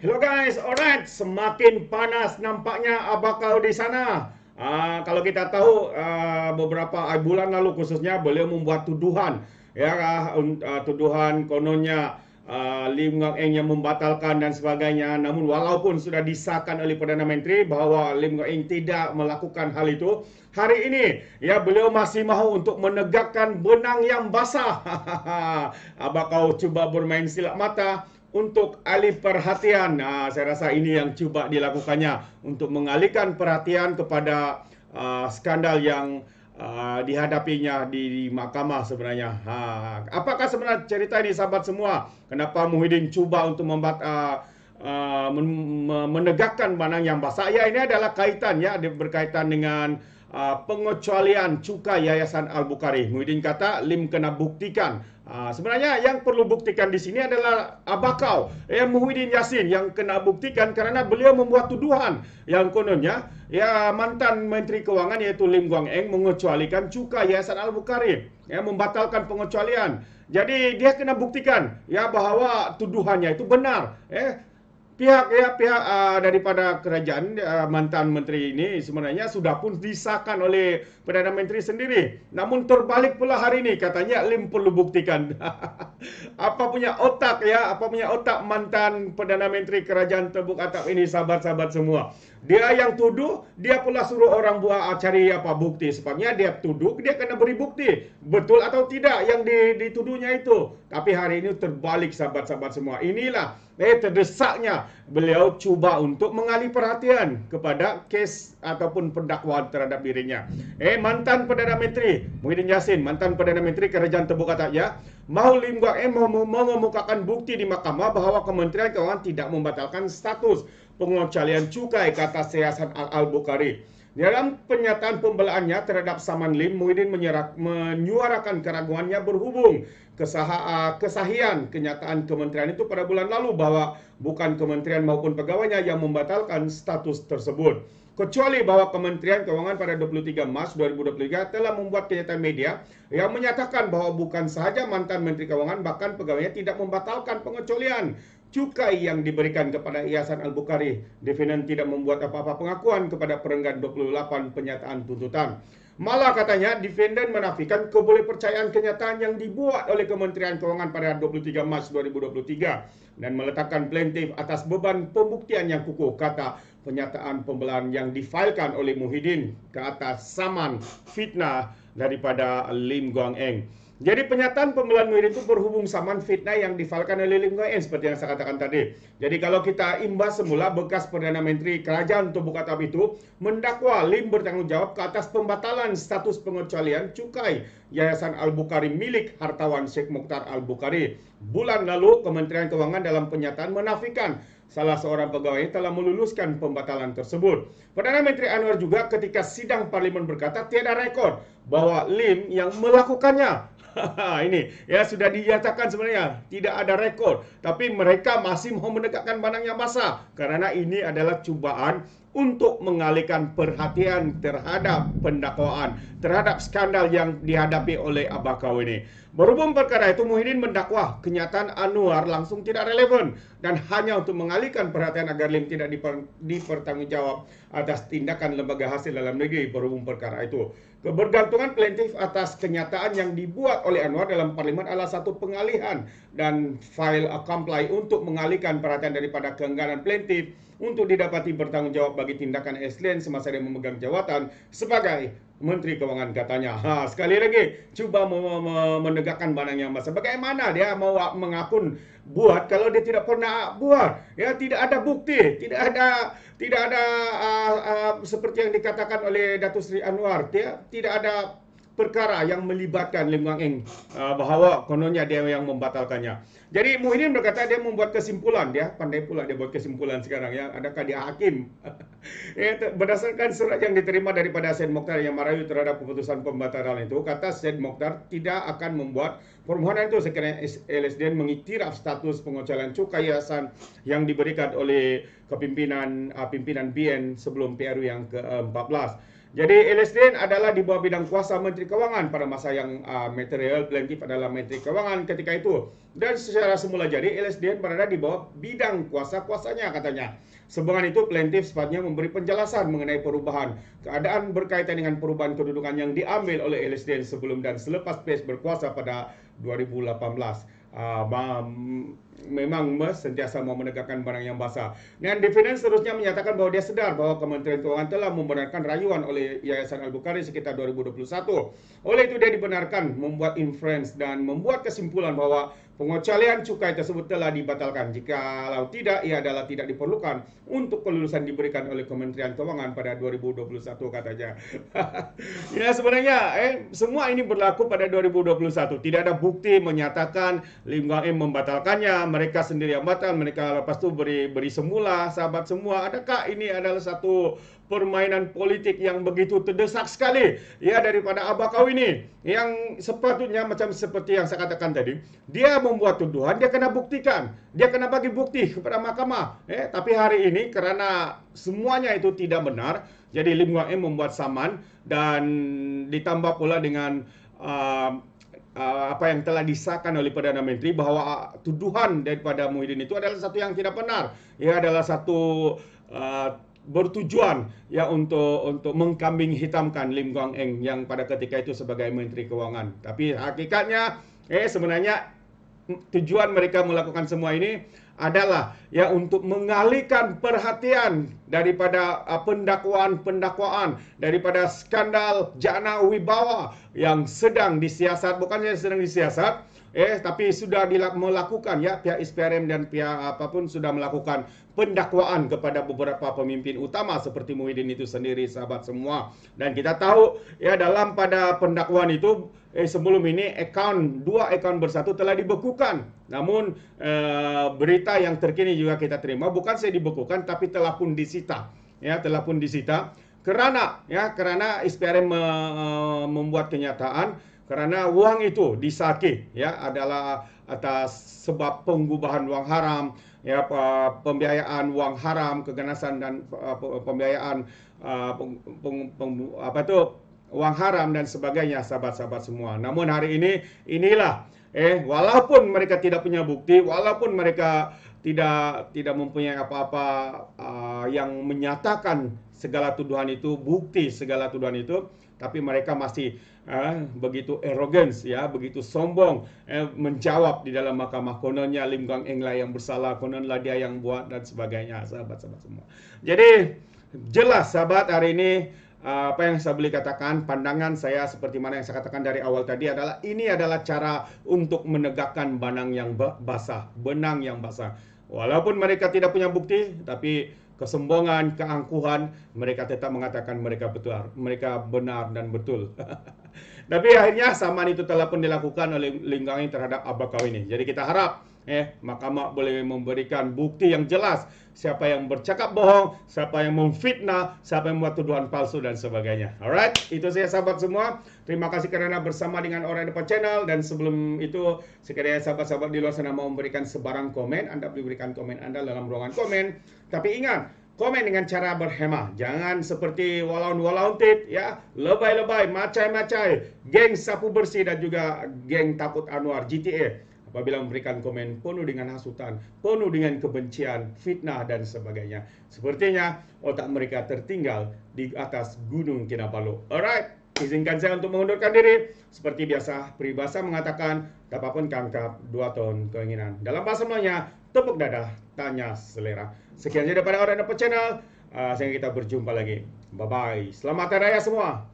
Hello guys, alright, semakin panas nampaknya abakau di sana. Kalau kita tahu beberapa bulan lalu khususnya beliau membuat tuduhan, ya, tuduhan kononnya Lim Ngok Eng yang membatalkan dan sebagainya. Namun walaupun sudah disahkan oleh Perdana Menteri bahwa Lim Ngok Eng tidak melakukan hal itu, hari ini ya beliau masih mahu untuk menegakkan benang yang basah. Abakau cuba bermain silap mata untuk alih perhatian. Saya rasa ini yang cuba dilakukannya untuk mengalihkan perhatian kepada skandal yang dihadapinya di mahkamah sebenarnya. Apakah sebenarnya cerita ini sahabat semua? Kenapa Muhyiddin cuba untuk menegakkan benang yang basah? Ya, ini adalah kaitan ya, berkaitan dengan pengecualian cukai Yayasan Al-Bukhari. Muhyiddin kata Lim kena buktikan. Sebenarnya yang perlu buktikan di sini adalah abakau Muhyiddin Yassin yang kena buktikan karena beliau membuat tuduhan yang kononnya ya mantan Menteri Keuangan yaitu Lim Guang Eng mengecualikan cukai Yayasan Al-Bukhari, ya, membatalkan pengecualian. Jadi dia kena buktikan ya bahwa tuduhannya itu benar. Pihak daripada kerajaan mantan menteri ini sebenarnya sudah pun disahkan oleh Perdana Menteri sendiri. Namun terbalik pula hari ini katanya Lim perlu buktikan. Apa punya otak mantan Perdana Menteri Kerajaan Tebuk Atap ini sahabat-sahabat semua. Dia yang tuduh, dia pula suruh orang buat cari bukti. Sebabnya dia tuduh, dia kena beri bukti. Betul atau tidak yang dituduhnya itu. Tapi hari ini terbalik sahabat-sahabat semua. Inilah terdesaknya beliau cuba untuk mengalih perhatian kepada kes ataupun pendakwaan terhadap dirinya. Mantan Perdana Menteri Muhyiddin Yassin, mantan Perdana Menteri Kerajaan Tebuk Atap ya, mahu Lim Guang Eng mengemukakan bukti di mahkamah bahwa Kementerian Keuangan tidak membatalkan status pengecualian cukai ke atas Yayasan Al-Bukhari. Dalam pernyataan pembelaannya terhadap Saman Lim, Muhyiddin menyuarakan keraguannya berhubung kesahihan kenyataan kementerian itu pada bulan lalu bahwa bukan kementerian maupun pegawainya yang membatalkan status tersebut. Kecuali bahwa Kementerian Keuangan pada 23 Mac 2023 telah membuat kenyataan media yang menyatakan bahwa bukan sahaja mantan Menteri Keuangan, bahkan pegawainya tidak membatalkan pengecualian cukai yang diberikan kepada Yayasan Al-Bukhari. Defendant tidak membuat apa-apa pengakuan kepada perenggan 28 penyataan tuntutan. Malah katanya, defendant menafikan kebolehpercayaan kenyataan yang dibuat oleh Kementerian Keuangan pada 23 Mac 2023 dan meletakkan plaintiff atas beban pembuktian yang kukuh, kata pernyataan pembelaan yang difailkan oleh Muhyiddin ke atas saman fitnah daripada Lim Guang Eng. Jadi pernyataan pembelaan Muhyiddin itu berhubung saman fitnah yang difailkan oleh Lim Guang Eng seperti yang saya katakan tadi. Jadi kalau kita imbas semula, bekas Perdana Menteri Kerajaan Tebuk Atap itu mendakwa Lim bertanggung jawab ke atas pembatalan status pengecualian cukai Yayasan Al-Bukhari milik hartawan Sheikh Mokhtar Al-Bukhari. Bulan lalu Kementerian Keuangan dalam pernyataan menafikan salah seorang pegawai telah meluluskan pembatalan tersebut. Perdana Menteri Anwar juga ketika sidang parlimen berkata tiada rekod bahwa Lim yang melakukannya. Ini ya sudah dinyatakan sebenarnya tidak ada rekod, tapi mereka masih mau menegakkan benang yang basah karena ini adalah cubaan untuk mengalihkan perhatian terhadap pendakwaan, terhadap skandal yang dihadapi oleh abakau ini. Berhubung perkara itu, Muhyiddin mendakwa kenyataan Anwar langsung tidak relevan dan hanya untuk mengalihkan perhatian agar Lim tidak dipertanggungjawab atas tindakan lembaga hasil dalam negeri berhubung perkara itu. Kebergantungan plaintiff atas kenyataan yang dibuat oleh Anwar dalam parlimen adalah satu pengalihan dan file comply untuk mengalihkan perhatian daripada keengganan plaintiff untuk didapati bertanggung jawab bagi tindakan Eslin semasa dia memegang jawatan sebagai Menteri Keuangan katanya. Sekali lagi, cuba menegakkan benang yang basah. Bagaimana dia mau mengakun buat kalau dia tidak pernah buat? Ya, tidak ada bukti, tidak ada seperti yang dikatakan oleh Datuk Seri Anwar. Tidak ada perkara yang melibatkan Lim Guang Eng bahwa kononnya dia yang membatalkannya. Jadi Muhyiddin berkata dia membuat kesimpulan, dia pandai pula dia buat kesimpulan sekarang ya. Adakah dia hakim? Berdasarkan surat yang diterima daripada Syed Mokhtar yang merayu terhadap keputusan pembatalan itu, kata Syed Mokhtar tidak akan membuat permohonan itu sekiranya LSDN mengiktiraf status pengecualian cukai yayasan yang diberikan oleh pimpinan BN sebelum PRU yang ke-14. Jadi LSDN adalah di bawah bidang kuasa Menteri Keuangan pada masa yang material plaintiff adalah Menteri Keuangan ketika itu. Dan secara semula jadi LSDN berada di bawah bidang kuasa-kuasanya katanya. Sehubungan itu plaintiff sepatutnya memberi penjelasan mengenai perubahan keadaan berkaitan dengan perubahan kedudukan yang diambil oleh LSDN sebelum dan selepas PACE berkuasa pada 2018. Memang sentiasa mau menegakkan barang yang basah. Dan defendant seterusnya menyatakan bahwa dia sedar bahwa Kementerian Keuangan telah membenarkan rayuan oleh Yayasan Al-Bukhari sekitar 2021. Oleh itu dia dibenarkan membuat inference dan membuat kesimpulan bahwa pengecualian cukai tersebut telah dibatalkan. Jikalau tidak, ia adalah tidak diperlukan untuk kelulusan diberikan oleh Kementerian Keuangan pada 2021 katanya. Ya sebenarnya semua ini berlaku pada 2021. Tidak ada bukti menyatakan Lim Guang Eng membatalkannya. Mereka sendiri yang batal. Mereka lepas itu beri semula, sahabat semua. Adakah ini adalah satu permainan politik yang begitu terdesak sekali ya daripada abah kau ini yang sepatutnya macam seperti yang saya katakan tadi, dia membuat tuduhan, dia kena buktikan, dia kena bagi bukti kepada mahkamah. Tapi hari ini karena semuanya itu tidak benar, jadi Lim Guang Eng membuat saman dan ditambah pula dengan apa yang telah disahkan oleh Perdana Menteri bahwa tuduhan daripada Muhyiddin itu adalah satu yang tidak benar. Ia adalah satu bertujuan ya untuk mengkambing hitamkan Lim Guang Eng yang pada ketika itu sebagai Menteri Keuangan. Tapi hakikatnya sebenarnya tujuan mereka melakukan semua ini adalah ya untuk mengalihkan perhatian daripada pendakwaan daripada skandal Jana Wibawa yang sedang disiasat, bukan saja sedang disiasat, tapi sudah melakukan ya pihak SPRM dan pihak apapun sudah melakukan pendakwaan kepada beberapa pemimpin utama seperti Muhyiddin itu sendiri, sahabat semua. Dan kita tahu ya dalam pada pendakwaan itu sebelum ini dua akaun bersatu telah dibekukan. Namun berita yang terkini juga kita terima bukan saya dibekukan tapi telah pun disita. Ya, telah pun disita karena SPRM membuat kenyataan karena uang itu disaki ya adalah atas sebab penggubahan uang haram, ya pembiayaan uang haram, keganasan dan pembiayaan uang haram dan sebagainya, sahabat-sahabat semua. Namun hari ini inilah walaupun mereka tidak punya bukti, walaupun mereka tidak mempunyai apa-apa yang menyatakan segala tuduhan itu, bukti segala tuduhan itu, tapi mereka masih begitu arrogance ya, begitu sombong menjawab di dalam mahkamah kononnya Lim Guang Eng lah yang bersalah, kononlah dia yang buat dan sebagainya, sahabat-sahabat semua. Jadi jelas sahabat, hari ini apa yang saya boleh katakan, pandangan saya seperti mana yang saya katakan dari awal tadi adalah ini adalah cara untuk menegakkan benang yang basah. Walaupun mereka tidak punya bukti, tapi kesombongan, keangkuhan, mereka tetap mengatakan mereka benar dan betul. Tapi akhirnya saman itu telah pun dilakukan oleh Lim Guang Eng terhadap abah kau ini. Jadi kita harap mahkamah boleh memberikan bukti yang jelas siapa yang bercakap bohong, siapa yang memfitnah, siapa yang membuat tuduhan palsu dan sebagainya. Alright, itu saya sahabat semua. Terima kasih kerana bersama dengan Orang Depan Channel. Dan sebelum itu, sekiranya sahabat-sahabat di luar sana mau memberikan sebarang komen, Anda boleh berikan komen Anda dalam ruangan komen. Tapi ingat, komen dengan cara berhemah. Jangan seperti walaun-walaun tit ya, lebay-lebay, macai-macai, geng sapu bersih dan juga geng takut Anwar GTA. Apabila memberikan komen penuh dengan hasutan, penuh dengan kebencian, fitnah dan sebagainya. Sepertinya otak mereka tertinggal di atas Gunung Kinabalu. Alright, izinkan saya untuk mengundurkan diri. Seperti biasa, peribahasa mengatakan, dapat kangkap 2 ton keinginan. Dalam bahasa Melayunya, tepuk dada, tanya selera. Sekian saja daripada Orang Dapat Channel. Sehingga kita berjumpa lagi. Bye-bye. Selamat Hari Raya semua.